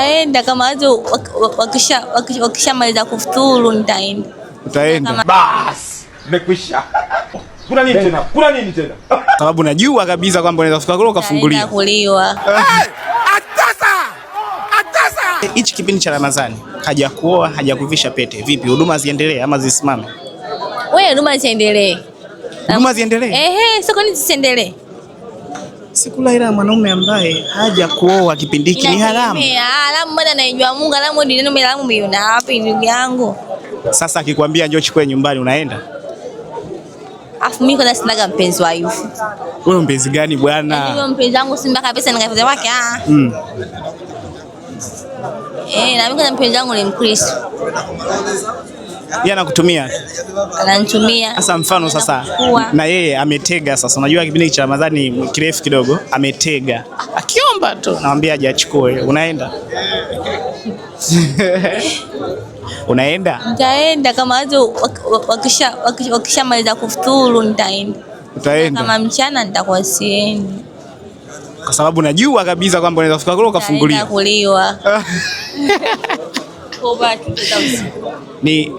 Nitaenda kama watu wakishamaliza kufuturu nitaenda. Utaenda? Bas, nimekwisha. Kuna nini tena? Kuna nini tena? Sababu najua kabisa kwamba unaweza kufika kule ukafunguliwa. Kuliwa. Atasa! Hichi kipindi cha Ramadhani, hajakuoa, hajakuvisha pete. Vipi, huduma ziendelee ama zisimame? Wewe huduma ziendelee. Huduma ziendelee? Sio kwa nini zisiendelee? Sikula ila mwanaume ambaye haja kuoa kipindi hiki ni haramu. Haramu bwana, naijua Mungu, haramu dini, haramu milioni wapi ndugu yangu? Sasa akikwambia njoo chukue nyumbani unaenda? Afu mimi kwa sinaga mpenzi wa hivyo. Wewe mpenzi gani bwana? Mimi mpenzi wangu si mpaka pesa ningafanya wake na mimi kwa mpenzi wangu ni Mkristo. Yeye anakutumia? Ananitumia. Sasa mfano sasa na yeye ametega sasa. Unajua kipindi cha Ramadhani kirefu kidogo, ametega. Akiomba tu namwambia aje achukue. Unaenda? Unaenda? Nitaenda kama watu wakishamaliza kufuturu nitaenda. Utaenda? Kama mchana nitakuwa siendi. Kwa sababu najua kabisa kwamba unaweza kufika kule ukafunguliwa. Kuliwa. Ni